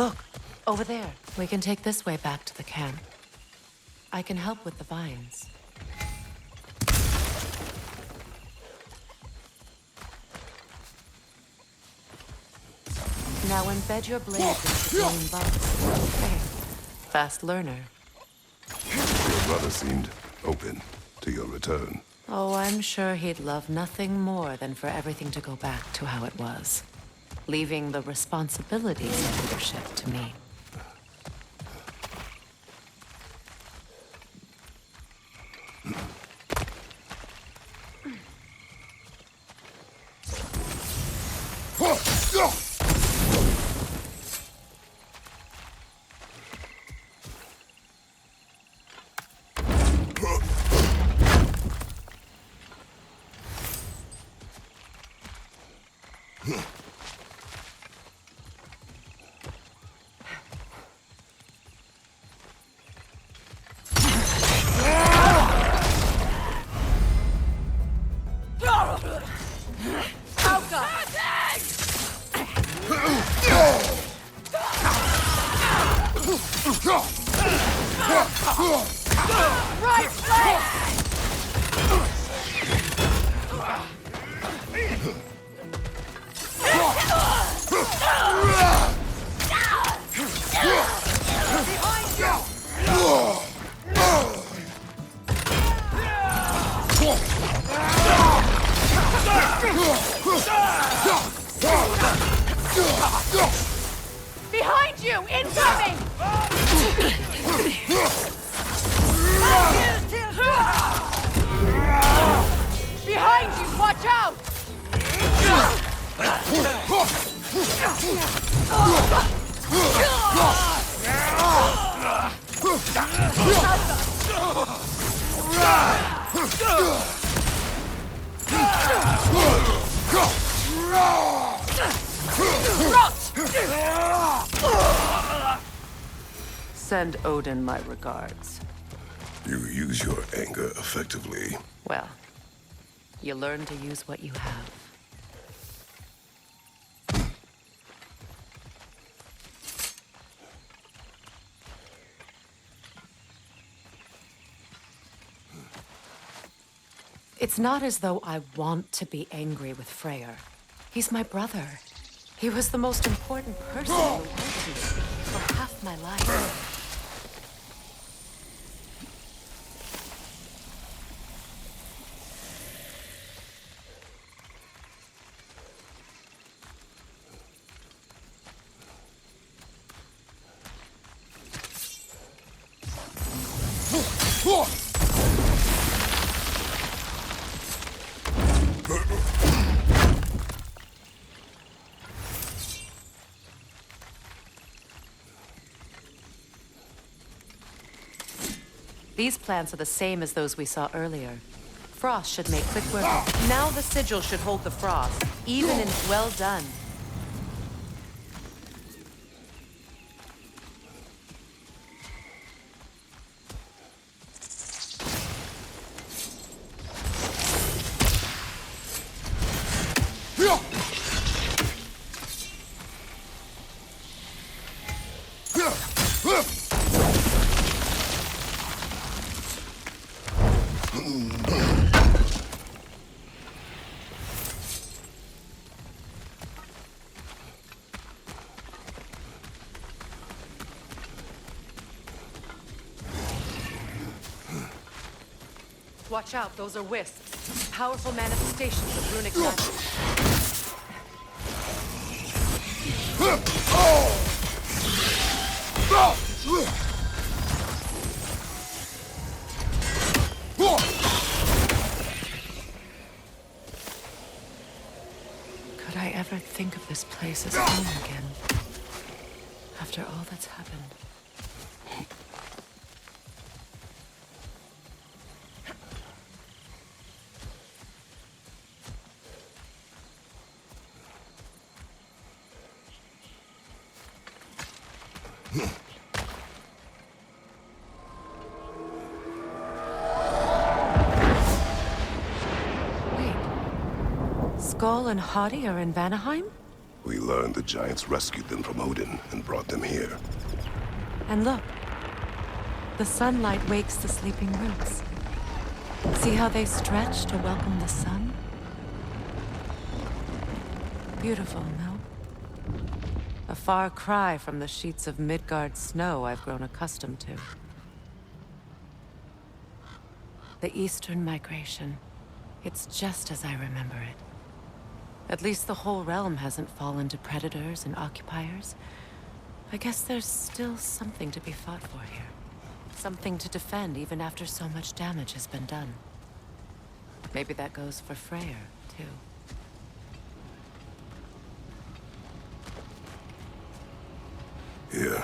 Look, over there. We can take this way back to the camp. I can help with the vines. Now embed your blade into the green box. Okay. Fast learner. Your brother seemed open to your return. Oh, I'm sure he'd love nothing more than for everything to go back to how it was, leaving the responsibilities of leadership to me. Behind you! Incoming! Behind you! Watch out! Send Odin my regards. You use your anger effectively. Well, you learn to use what you have. It's not as though I want to be angry with Freyr. He's my brother. He was the most important person in the world to me for half my life. These plants are the same as those we saw earlier. Frost should make quick work. Now the sigil should hold the frost, even in well done. Watch out, those are wisps. Powerful manifestations of runic magic. Could I ever think of this place as home again? After all that's happened. Wait. Skull and Hadi are in Vanaheim? We learned the giants rescued them from Odin and brought them here. And look, the sunlight wakes the sleeping roots. See how they stretch to welcome the sun? Beautiful, no? A far cry from the sheets of Midgard snow I've grown accustomed to. The Eastern migration. It's just as I remember it. At least the whole realm hasn't fallen to predators and occupiers. I guess there's still something to be fought for here. Something to defend even after so much damage has been done. Maybe that goes for Freyr, too. Here.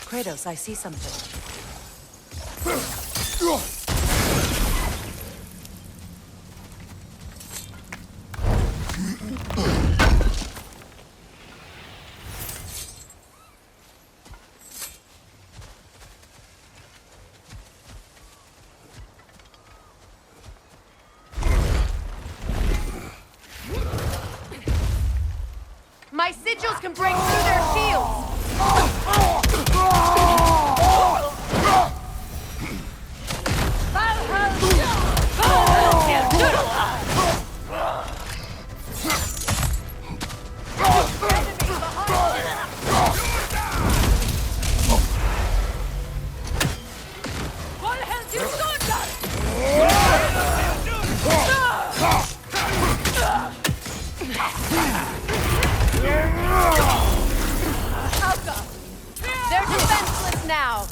Kratos, I see something. My sigils can break through their shields! They're defenseless now!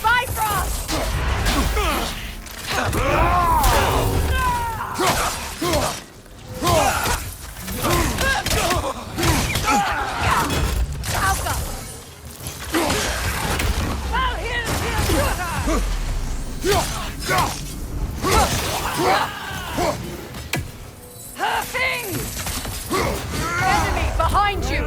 Bifrost! Enemy behind you!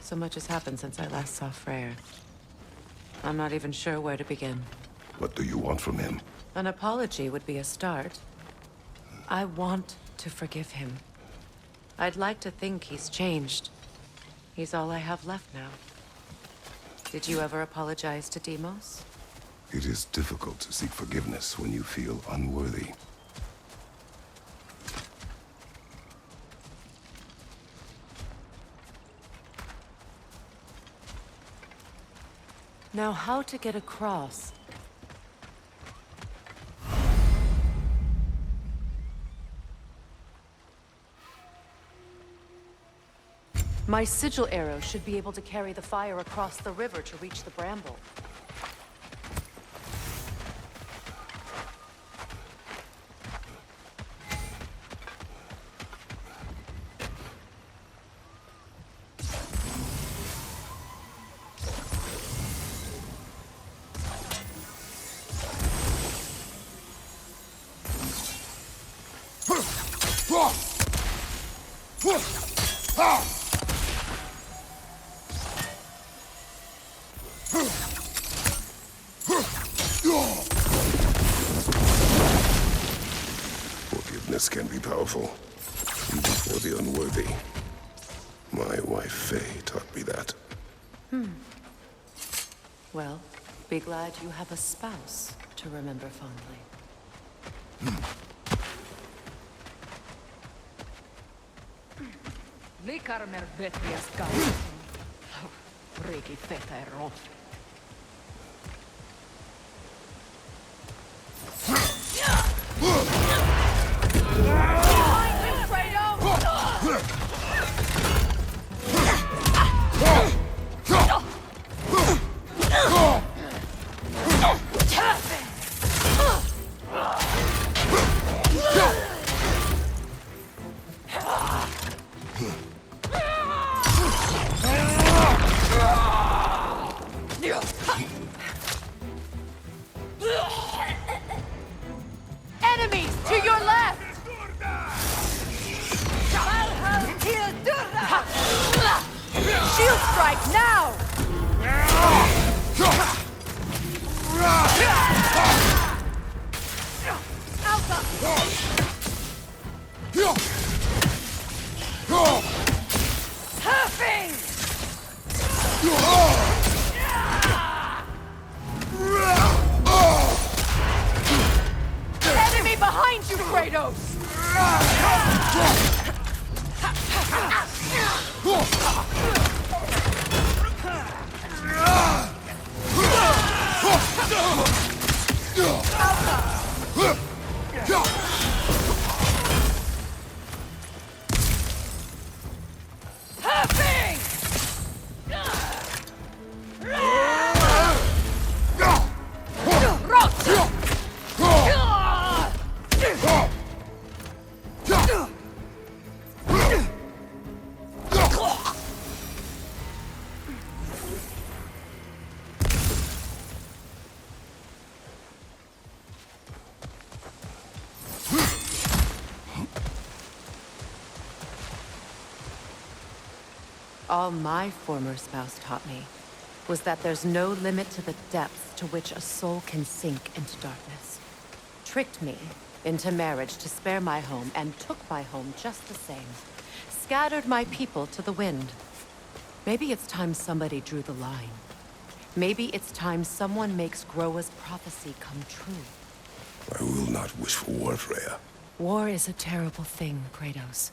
So much has happened since I last saw Freyr. I'm not even sure where to begin. What do you want from him? An apology would be a start. I want to forgive him. I'd like to think he's changed. He's all I have left now. Did you ever apologize to Deimos? It is difficult to seek forgiveness when you feel unworthy. Now, how to get across? My sigil arrow should be able to carry the fire across the river to reach the bramble. Forgiveness can be powerful, even for the unworthy. My wife Faye taught me that. Well, be glad you have a spouse to remember fondly. Likarmer vetrias kautta. Riki fetero. Enemies to your left! Shield strike now! Enemy behind you, Kratos! All my former spouse taught me was that there's no limit to the depths to which a soul can sink into darkness. Tricked me into marriage to spare my home and took my home just the same. Scattered my people to the wind. Maybe it's time somebody drew the line. Maybe it's time someone makes Groa's prophecy come true. I will not wish for war, Freya. War is a terrible thing, Kratos.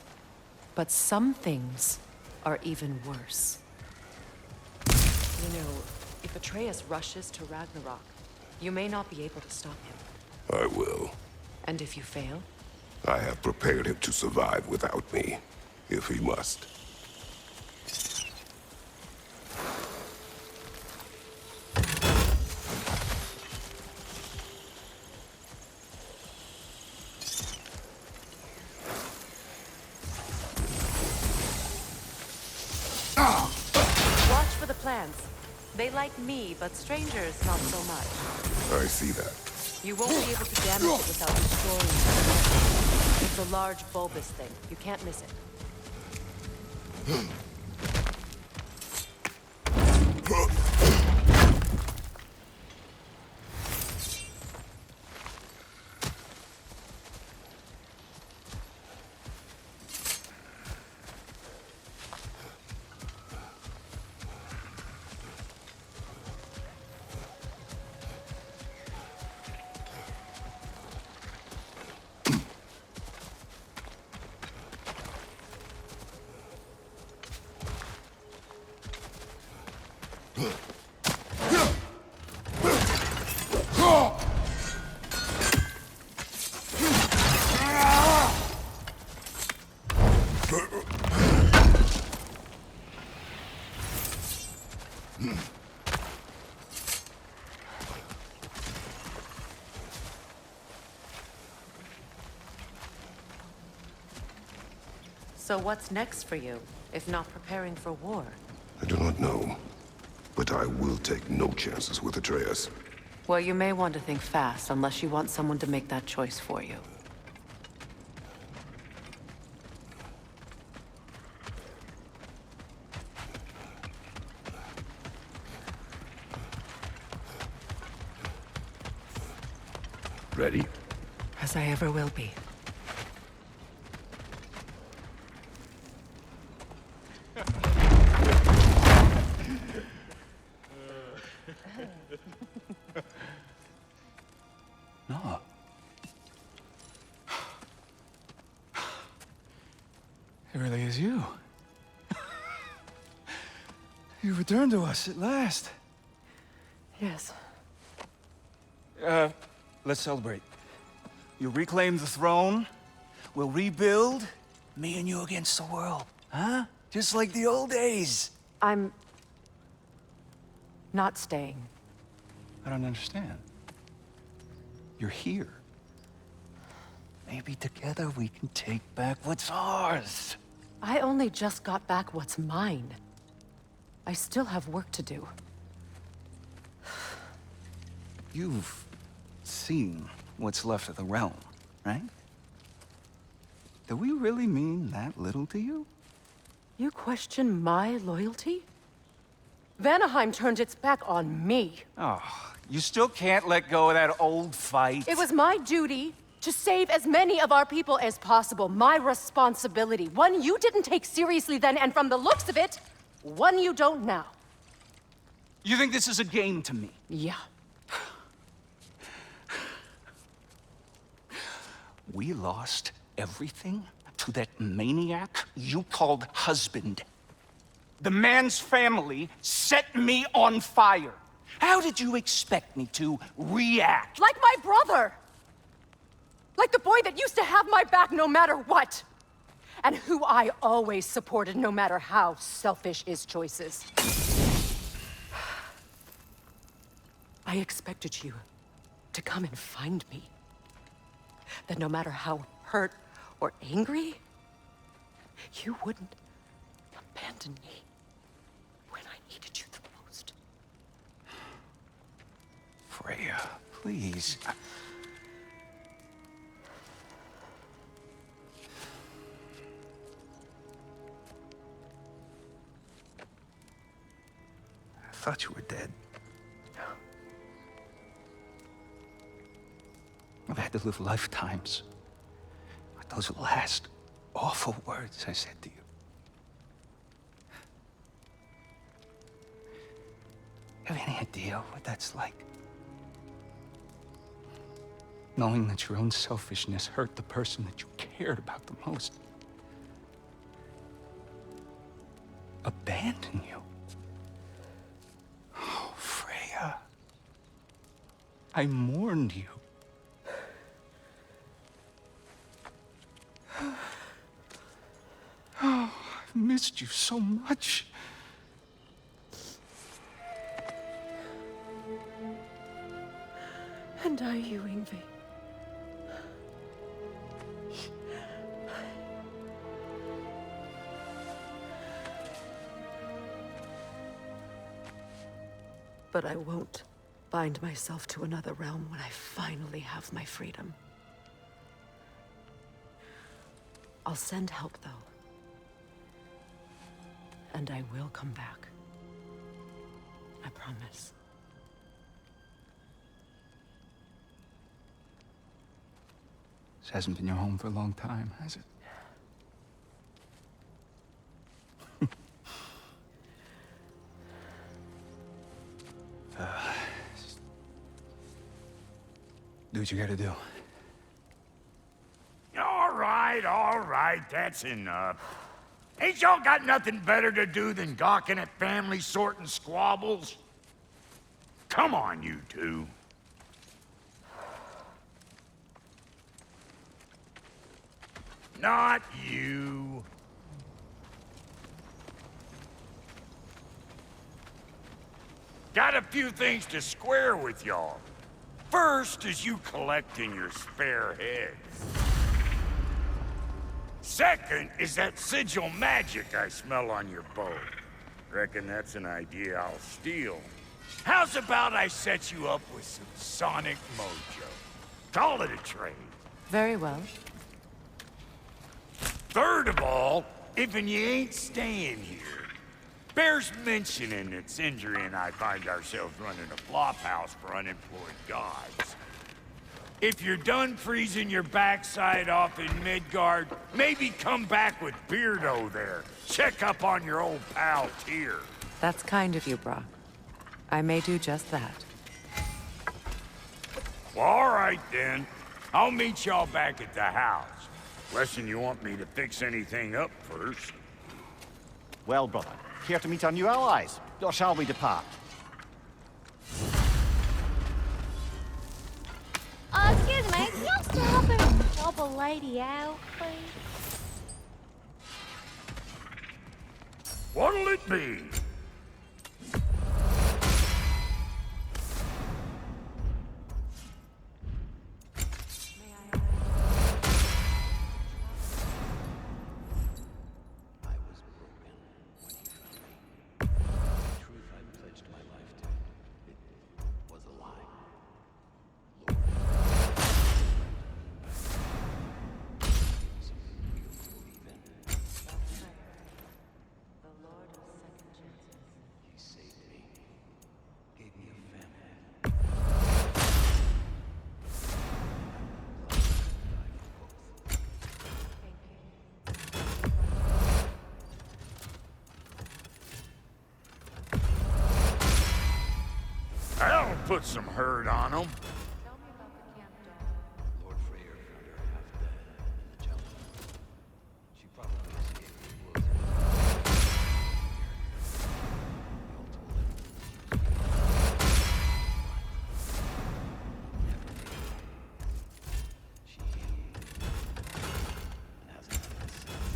But some things are even worse. You know, if Atreus rushes to Ragnarok, you may not be able to stop him. I will. And if you fail? I have prepared him to survive without me, if he must. Watch for the plants. They like me, but strangers not so much. I see that. You won't be able to damage it without destroying it. It's a large bulbous thing. You can't miss it. So what's next for you, if not preparing for war? I do not know, but I will take no chances with Atreus. Well, you may want to think fast, unless you want someone to make that choice for you. Ready? As I ever will be. No. It really is you. You returned to us at last. Yes. Let's celebrate. You reclaim the throne, we'll rebuild, me and you against the world. Huh? Just like the old days. I'm... not staying. I don't understand. You're here. Maybe together we can take back what's ours. I only just got back what's mine. I still have work to do. You've seen what's left of the realm, right? Do we really mean that little to you? You question my loyalty? Vanaheim turned its back on me. Oh, you still can't let go of that old fight. It was my duty to save as many of our people as possible. My responsibility. One you didn't take seriously then, and from the looks of it, one you don't now. You think this is a game to me? Yeah. We lost everything to that maniac you called husband. The man's family set me on fire. How did you expect me to react? Like my brother! Like the boy that used to have my back no matter what! And who I always supported no matter how selfish his choices. I expected you to come and find me. That no matter how hurt or angry, you wouldn't abandon me when I needed you the most. Freya, please. I thought you were dead. I've had to live lifetimes with those last awful words I said to you. Have any idea what that's like? Knowing that your own selfishness hurt the person that you cared about the most. Abandon you. Oh, Freya. I mourned you. Oh, I've missed you so much. And I you, Yngvi. But I won't bind myself to another realm when I finally have my freedom. I'll send help, though. And I will come back. I promise. This hasn't been your home for a long time, has it? Do what you gotta do. All right, that's enough. Ain't y'all got nothing better to do than gawking at family sorting squabbles? Come on, you two. Not you. Got a few things to square with y'all. First is you collecting your spare heads. Second is that sigil magic I smell on your bow. Reckon that's an idea I'll steal. How's about I set you up with some sonic mojo? Call it a trade. Very well. Third of all, if you ain't staying here, bears mentioning that Sindri and I find ourselves running a flophouse for unemployed gods. If you're done freezing your backside off in Midgard, maybe come back with Beardo there. Check up on your old pal Tyr. That's kind of you, Brock. I may do just that. Well, all right then. I'll meet y'all back at the house. Lesson you want me to fix anything up first. Well, brother, here to meet our new allies, or shall we depart? Excuse me, can y'all stop and help a lady out, please? What'll it be? That'll put some hurt on them. Lord Freyr found her half dead in the jungle. She probably escaped the woods. We all told him she healed and hasn't had it since.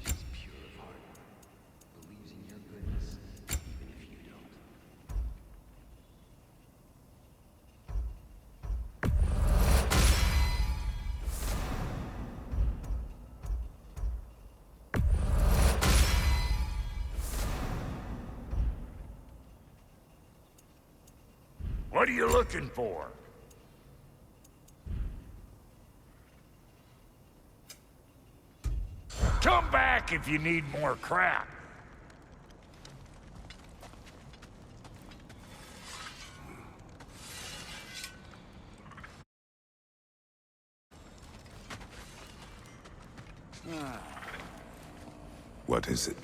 She's pure of heart, believes in your goodness, even if you don't. What are you looking for? Come back if you need more crap. What is it?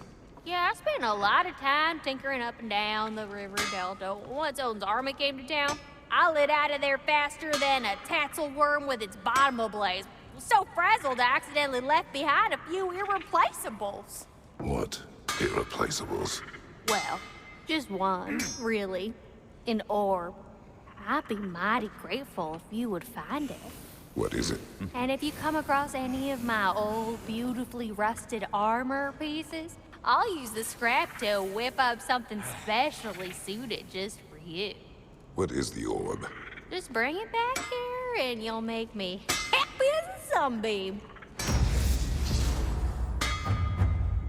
Yeah, I spent a lot of time tinkering up and down the river delta. Once Odin's army came to town, I lit out of there faster than a tassel worm with its bottom ablaze. So frazzled, I accidentally left behind a few irreplaceables. What irreplaceables? Well, just one, really. An orb. I'd be mighty grateful if you would find it. What is it? And if you come across any of my old, beautifully rusted armor pieces, I'll use the scrap to whip up something specially suited just for you. What is the orb? Just bring it back here and you'll make me happy as a sunbeam.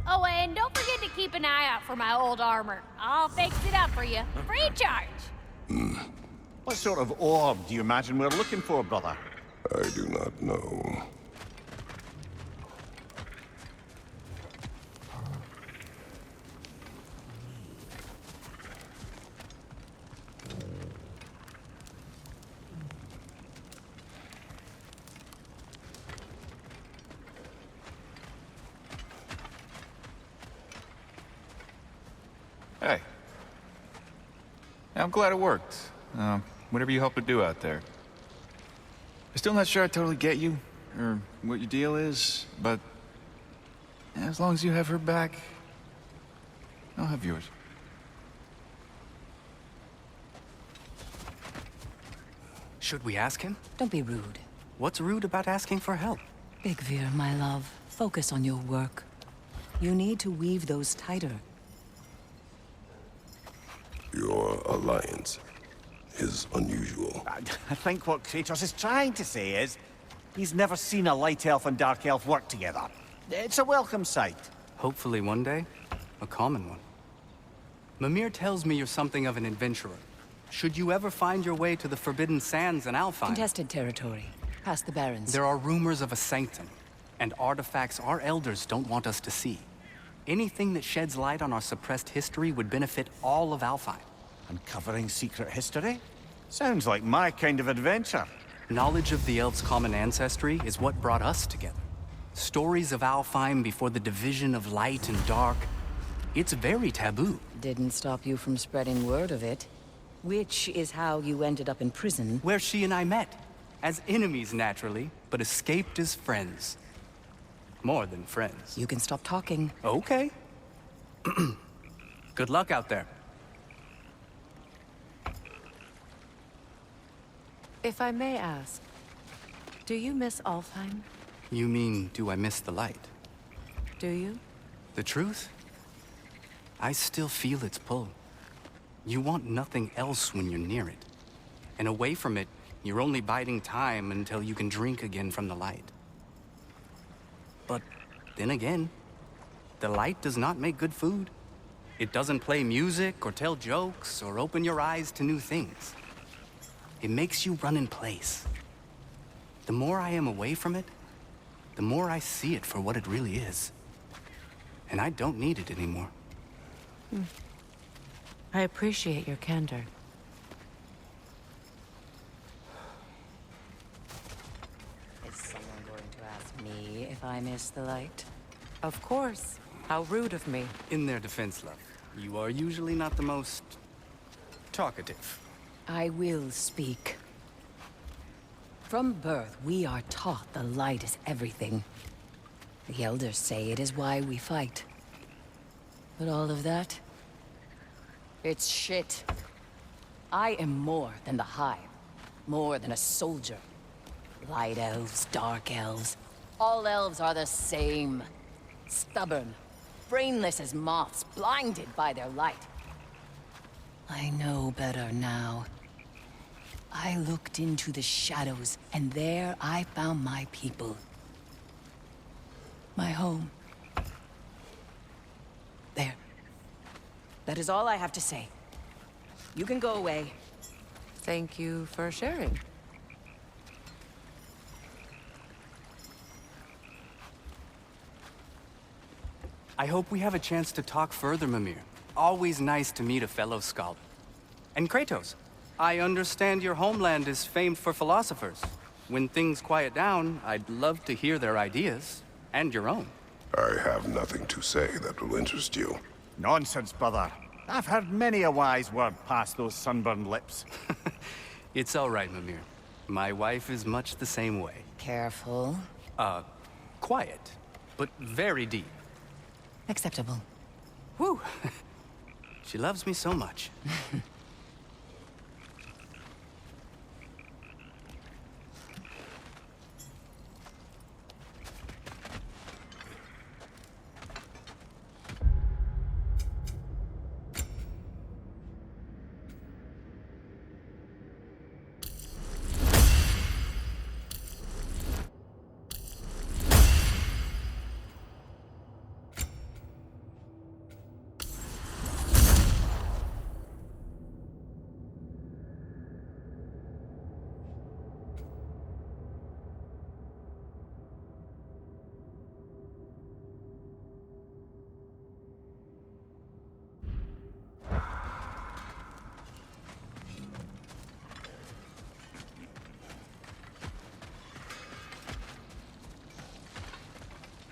Oh, and don't forget to keep an eye out for my old armor. I'll fix it up for you, free of charge. What sort of orb do you imagine we're looking for, brother? I do not know. Hey. I'm glad it worked. Whatever you helped to do out there. I'm still not sure I totally get you, or what your deal is, but as long as you have her back, I'll have yours. Should we ask him? Don't be rude. What's rude about asking for help? Big Veer, my love, focus on your work. You need to weave those tighter. Your alliance is unusual. I think what Kratos is trying to say is, He's never seen a light elf and dark elf work together. It's a welcome sight. Hopefully one day, a common one. Mimir tells me you're something of an adventurer. Should you ever find your way to the Forbidden Sands in Alfheim... Contested territory. Past the Barrens. There are rumors of a sanctum, and artifacts our elders don't want us to see. Anything that sheds light on our suppressed history would benefit all of Alfheim. Uncovering secret history? Sounds like my kind of adventure. Knowledge of the elves' common ancestry is what brought us together. Stories of Alfheim before the division of light and dark. It's very taboo. Didn't stop you from spreading word of it. Which is how you ended up in prison. Where she and I met. As enemies, naturally, but escaped as friends. More than friends. You can stop talking. Okay. Good luck out there. If I may ask, do you miss Alfheim? You mean, do I miss the light? Do you? The truth? I still feel its pull. You want nothing else when you're near it. And away from it, you're only biding time until you can drink again from the light. But then again, the light does not make good food. It doesn't play music or tell jokes or open your eyes to new things. It makes you run in place. The more I am away from it, the more I see it for what it really is. And I don't need it anymore. I appreciate your candor. Is someone going to ask me if I miss the light? Of course. How rude of me. In their defense, love, you are usually not the most talkative. I will speak. From birth, we are taught the light is everything. The elders say it is why we fight. But all of that? It's shit. I am more than the Hive. More than a soldier. Light elves, dark elves. All elves are the same. Stubborn. Brainless as moths, blinded by their light. I know better now. I looked into the shadows, and there I found my people. My home. There. That is all I have to say. You can go away. Thank you for sharing. I hope we have a chance to talk further, Mimir. Always nice to meet a fellow scholar. And Kratos, I understand your homeland is famed for philosophers. When things quiet down, I'd love to hear their ideas, and your own. I have nothing to say that will interest you. Nonsense, brother. I've heard many a wise word past those sunburned lips. It's all right, Mimir. My wife is much the same way. Careful. Quiet, but very deep. Acceptable. Whew. She loves me so much.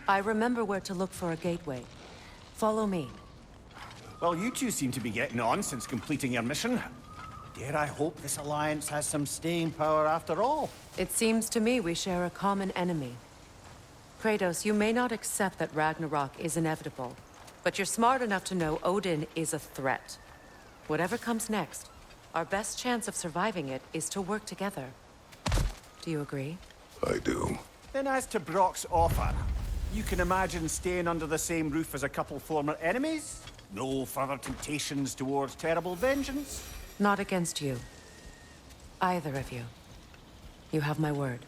I remember where to look for a gateway. Follow me. Well, you two seem to be getting on since completing your mission. Dare I hope this alliance has some staying power after all? It seems to me we share a common enemy. Kratos, you may not accept that Ragnarok is inevitable, but you're smart enough to know Odin is a threat. Whatever comes next, our best chance of surviving it is to work together. Do you agree? I do. Then as to Brock's offer, you can imagine staying under the same roof as a couple former enemies? No further temptations towards terrible vengeance? Not against you. Either of you. You have my word.